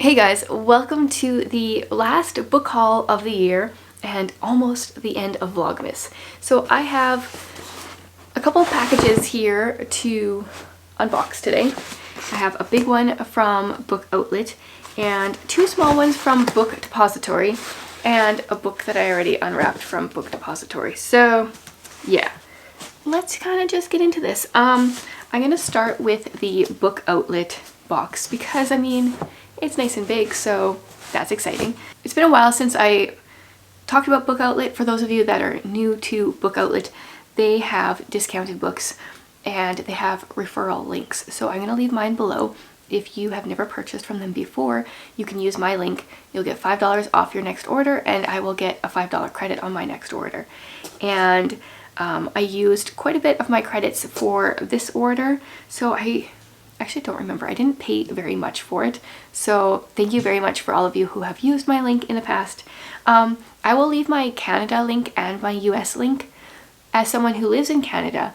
Hey guys, welcome to the last book haul of the year and almost the end of Vlogmas. So I have a couple packages here to unbox today. I have a big one from Book Outlet and two small ones from Book Depository and a book that I already unwrapped from Book Depository. So yeah, let's kind of just get into this. I'm gonna start with the Book Outlet box because I mean, it's nice and big, so that's exciting. It's been a while since I talked about Book Outlet. For those of you that are new to Book Outlet, they have discounted books and they have referral links. So I'm going to leave mine below. If you have never purchased from them before, you can use my link. You'll get $5 off your next order and I will get a $5 credit on my next order. And I used quite a bit of my credits for this order, so I actually don't remember. I didn't pay very much for it. So thank you very much for all of you who have used my link in the past. I will leave my Canada link and my US link. As someone who lives in Canada,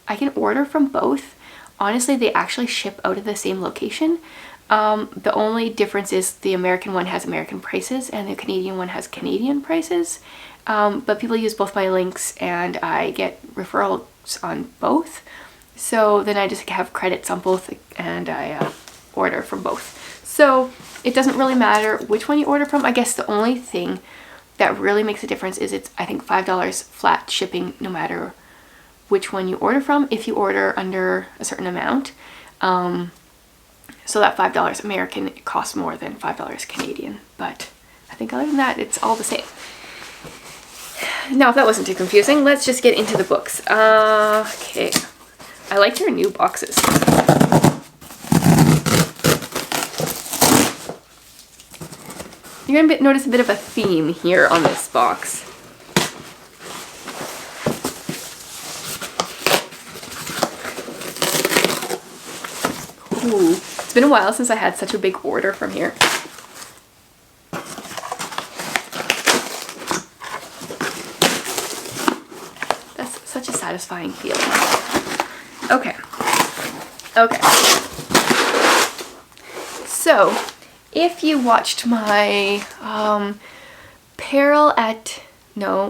I can order from both. Honestly, they actually ship out of the same location. The only difference is the American one has American prices and the Canadian one has Canadian prices. But people use both my links and I get referrals on both. So then I just have credits on both and I order from both. So it doesn't really matter which one you order from. I guess the only thing that really makes a difference is it's, I think, $5 flat shipping no matter which one you order from if you order under a certain amount. So that $5 American costs more than $5 Canadian. But I think other than that, it's all the same. Now, if that wasn't too confusing, let's just get into the books. Okay. I like your new boxes. You're going to notice a bit of a theme here on this box. Ooh, it's been a while since I had such a big order from here. That's such a satisfying feeling. Okay. So, if you watched my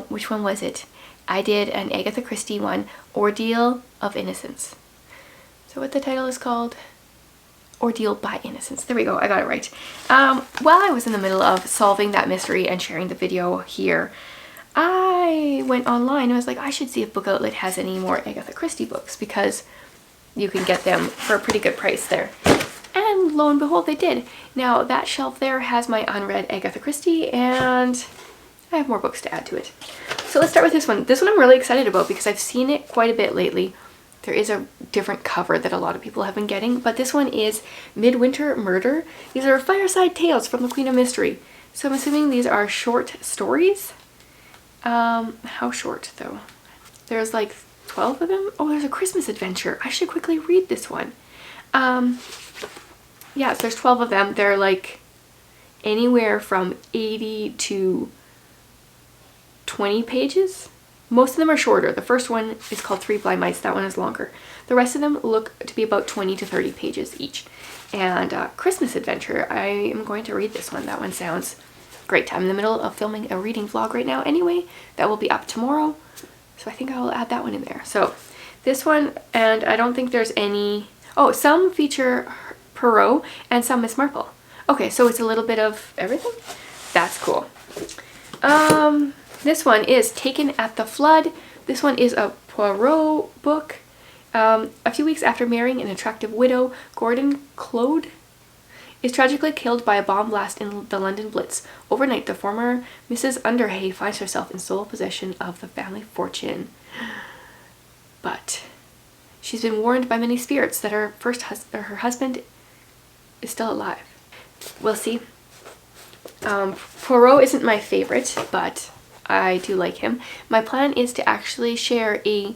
which one was it? I did an Agatha Christie one, Ordeal of Innocence. So what the title is called? Ordeal by Innocence. There we go, I got it right. While I was in the middle of solving that mystery and sharing the video here, I went online and was like, I should see if Book Outlet has any more Agatha Christie books because you can get them for a pretty good price there. And lo and behold, they did. Now that shelf there has my unread Agatha Christie and I have more books to add to it. So let's start with this one. This one I'm really excited about because I've seen it quite a bit lately. There is a different cover that a lot of people have been getting, but this one is Midwinter Murder. These are fireside tales from the Queen of Mystery. So I'm assuming these are short stories. How short though? There's like 12 of them. Oh, there's a Christmas adventure. I should quickly read this one. Yeah, so there's 12 of them. They're like anywhere from 80 to 20 pages. Most of them are shorter. The first one is called Three Blind Mice. That one is longer. The rest of them look to be about 20 to 30 pages each. And Christmas Adventure, I am going to read this one. That one sounds great. I'm in the middle of filming a reading vlog right now anyway. That will be up tomorrow. So I think I will add that one in there. So this one, and I don't think there's any... Oh, some feature Perot and some Miss Marple. Okay, so it's a little bit of everything. That's cool. This one is Taken at the Flood. This one is a Poirot book. A few weeks after marrying an attractive widow, Gordon Claude is tragically killed by a bomb blast in the London Blitz. Overnight, the former Mrs. Underhay finds herself in sole possession of the family fortune. but she's been warned by many spirits that her husband is still alive. We'll see. Poirot isn't my favorite, but I do like him. My plan is to actually share a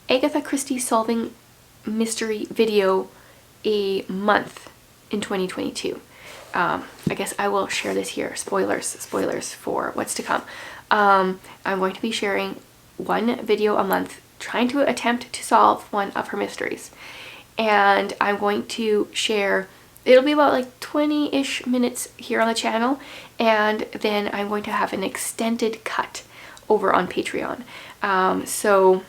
Agatha Christie solving mystery video a month in 2022. I guess I will share this here. Spoilers for what's to come. I'm going to be sharing one video a month, trying to attempt to solve one of her mysteries. And I'm going to share, it'll be about like 20-ish minutes here on the channel, and then I'm going to have an extended cut over on Patreon. So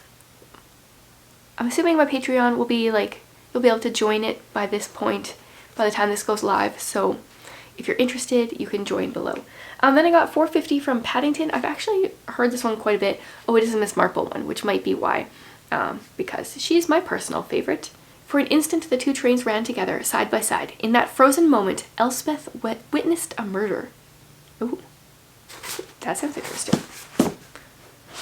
I'm assuming my Patreon will be like, you'll be able to join it by this point, by the time this goes live. So if you're interested, you can join below. Then I got 450 from Paddington. I've actually heard this one quite a bit. Oh, it is a Miss Marple one, which might be why. Because she's my personal favorite. For an instant, the two trains ran together, side by side. In that frozen moment, Elspeth witnessed a murder. Ooh, that sounds interesting.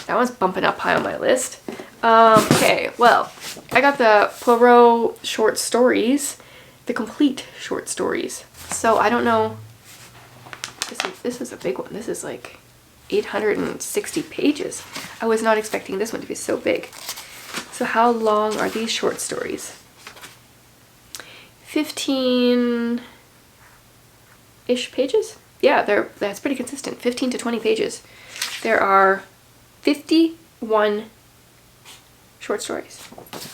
That one's bumping up high on my list. Okay, well, I got the Poirot short stories, the complete short stories. So I don't know, this is a big one. This is like 860 pages. I was not expecting this one to be so big. So how long are these short stories? 15-ish pages? Yeah, that's pretty consistent. 15 to 20 pages. There are 51 short stories.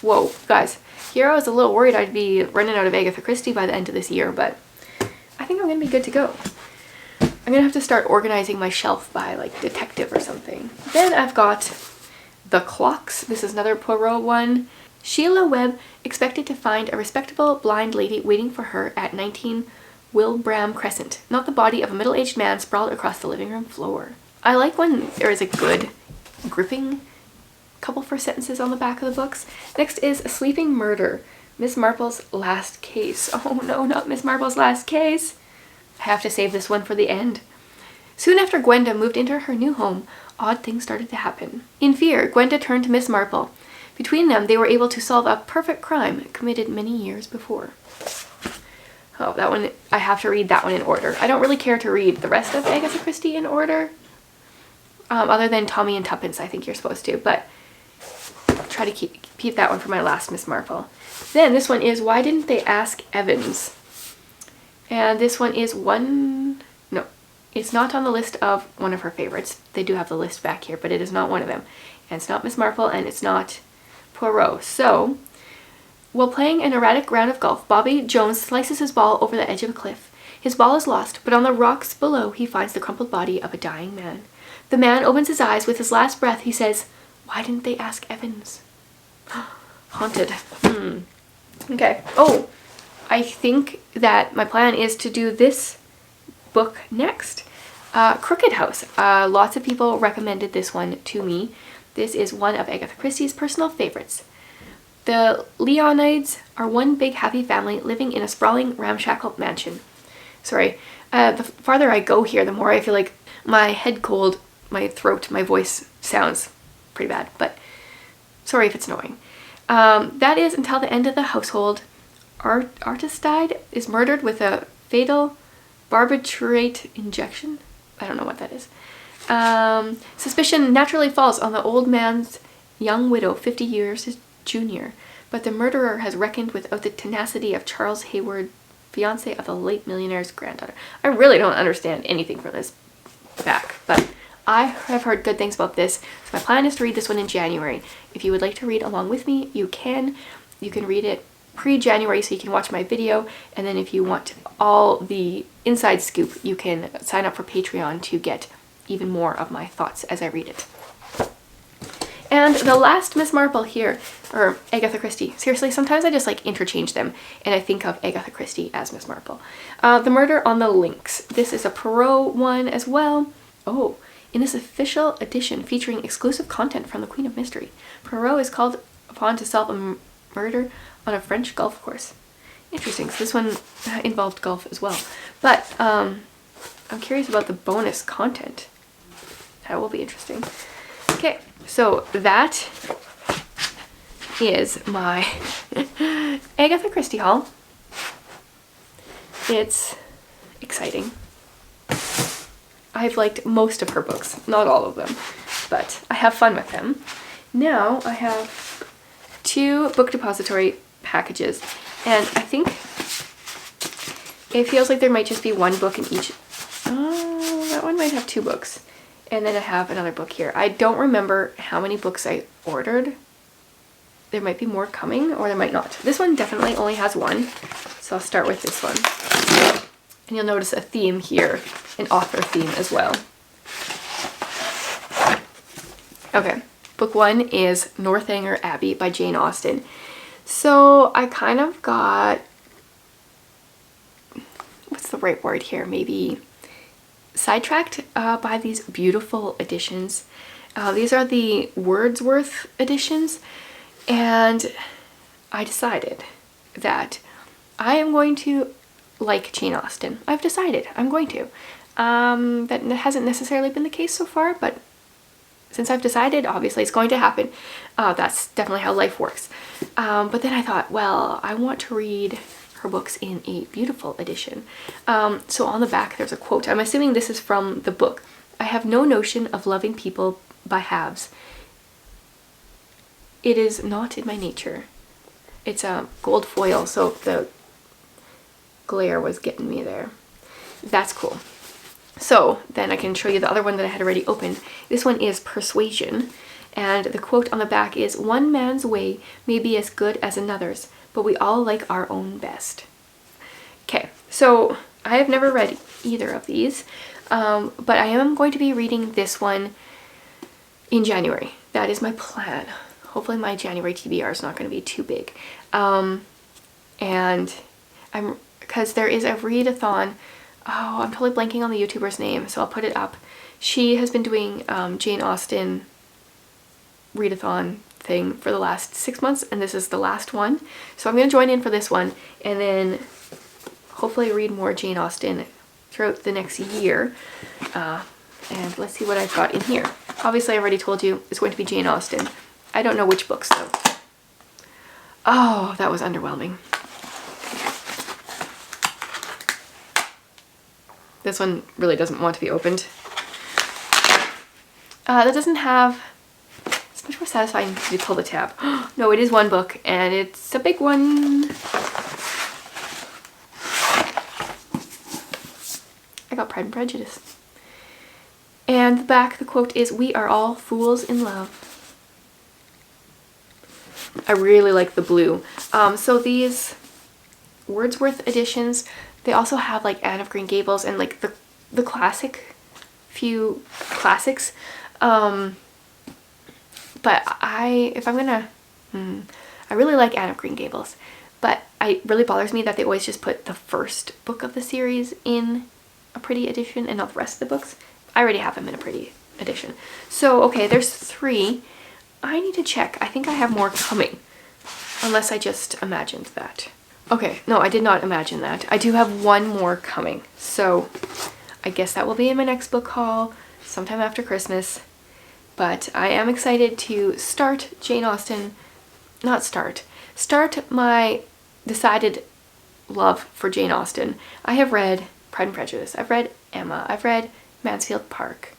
Whoa, guys. Here I was a little worried I'd be running out of Agatha Christie by the end of this year, but I think I'm gonna be good to go. I'm gonna have to start organizing my shelf by like detective or something. Then I've got The Clocks. This is another Poirot one. Sheila Webb expected to find a respectable blind lady waiting for her at 19 Wilbraham Crescent, not the body of a middle-aged man sprawled across the living room floor. I like when there is a good gripping couple first sentences on the back of the books. Next is A Sleeping Murder, Miss Marple's Last Case. Oh no, not Miss Marple's Last Case. I have to save this one for the end. Soon after Gwenda moved into her new home, odd things started to happen. In fear, Gwenda turned to Miss Marple. Between them, they were able to solve a perfect crime committed many years before. Oh, that one, I have to read that one in order. I don't really care to read the rest of Agatha Christie in order. Other than Tommy and Tuppence, I think you're supposed to, but try to keep that one for my last Miss Marple. Then this one is Why Didn't They Ask Evans? And this one is no, it's not on the list of one of her favorites. They do have the list back here, but it is not one of them. And it's not Miss Marple, and it's not Poirot. So, while playing an erratic round of golf, Bobby Jones slices his ball over the edge of a cliff. His ball is lost, but on the rocks below he finds the crumpled body of a dying man. The man opens his eyes. With his last breath, he says, "Why didn't they ask Evans?" Haunted. Okay. Oh, I think that my plan is to do this book next. Crooked House. Lots of people recommended this one to me. This is one of Agatha Christie's personal favorites. The Leonides are one big happy family living in a sprawling ramshackle mansion. Sorry, the farther I go here, the more I feel like my head cold, my throat, my voice sounds pretty bad, but sorry if it's annoying. That is until the end of the household. Artistide is murdered with a fatal barbiturate injection. I don't know what that is. Suspicion naturally falls on the old man's young widow, 50 years his junior, but the murderer has reckoned without the tenacity of Charles Hayward, fiance of the late millionaire's granddaughter. I really don't understand anything from this back, but I have heard good things about this, so my plan is to read this one in January. If you would like to read along with me, you can. You can read it pre-January so you can watch my video, and then if you want all the inside scoop, you can sign up for Patreon to get even more of my thoughts as I read it. And the last Miss Marple here, or Agatha Christie. Seriously, sometimes I just like interchange them and I think of Agatha Christie as Miss Marple. The Murder on the Links. This is a Poirot one as well. Oh, in this official edition featuring exclusive content from the Queen of Mystery, Poirot is called upon to solve a murder on a French golf course. Interesting, so this one involved golf as well. But I'm curious about the bonus content. That will be interesting. Okay, so that is my Agatha Christie haul. It's exciting. I've liked most of her books, not all of them, but I have fun with them. Now I have 2 Book Depository packages, and I think it feels like there might just be 1 book in each. Oh, that one might have 2 books. And then I have another book here. I don't remember how many books I ordered. There might be more coming, or there might not. This one definitely only has 1, so I'll start with this one. And you'll notice a theme here, an author theme as well. Okay, book 1 is Northanger Abbey by Jane Austen. So I kind of got, what's the right word here? Maybe sidetracked by these beautiful editions. These are the Wordsworth editions, and I decided that I am going to like Jane Austen. I've decided I'm going to. That hasn't necessarily been the case so far, but since I've decided, obviously it's going to happen. That's definitely how life works. But then I thought, well, I want to read her books in a beautiful edition. So on the back there's a quote. I'm assuming this is from the book. I have no notion of loving people by halves. It is not in my nature. It's a gold foil, so the glare was getting me there. That's cool. So then I can show you the other one that I had already opened. This one is Persuasion, and the quote on the back is, "One man's way may be as good as another's, but we all like our own best." Okay, so I have never read either of these, but I am going to be reading this one in January. That is my plan. Hopefully my January TBR is not going to be too big. And because there is a readathon. Oh, I'm totally blanking on the YouTuber's name, so I'll put it up. She has been doing Jane Austen readathon thing for the last 6 months, and this is the last one. So I'm going to join in for this one, and then hopefully read more Jane Austen throughout the next year. And let's see what I've got in here. Obviously, I already told you it's going to be Jane Austen. I don't know which books, though. Oh, that was underwhelming. This one really doesn't want to be opened. That doesn't have... It's much more satisfying to pull the tab. No, it is 1 book, and it's a big one. I got Pride and Prejudice. And the back, the quote is, "We are all fools in love." I really like the blue. So these Wordsworth editions, they also have like Anne of Green Gables and like the classic, few classics. But if I'm gonna, I really like Anne of Green Gables, but it really bothers me that they always just put the first book of the series in a pretty edition and not the rest of the books. I already have them in a pretty edition. So, okay, there's 3. I need to check. I think I have more coming, unless I just imagined that. Okay, no, I did not imagine that. I do have 1 more coming, so I guess that will be in my next book haul sometime after Christmas. But I am excited to start Jane Austen, start my decided love for Jane Austen. I have read Pride and Prejudice, I've read Emma, I've read Mansfield Park,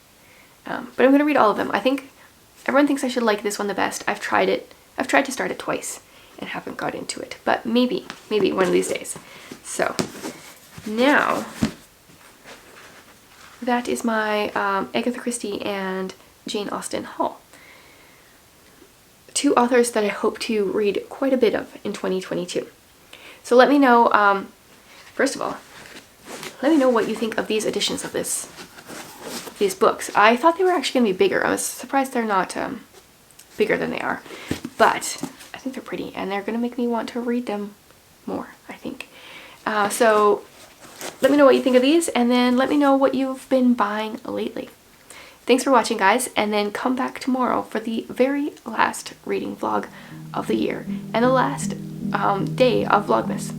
but I'm going to read all of them. I think everyone thinks I should like this one the best. I've tried to start it twice and haven't got into it, but maybe one of these days. So now that is my Agatha Christie and Jane Austen haul. 2 authors that I hope to read quite a bit of in 2022. So let me know, first of all, let me know what you think of these editions of these books. I thought they were actually going to be bigger. I was surprised they're not bigger than they are, but I think they're pretty, and they're going to make me want to read them more, I think. So let me know what you think of these, and then let me know what you've been buying lately. Thanks for watching, guys, and then come back tomorrow for the very last reading vlog of the year and the last day of Vlogmas.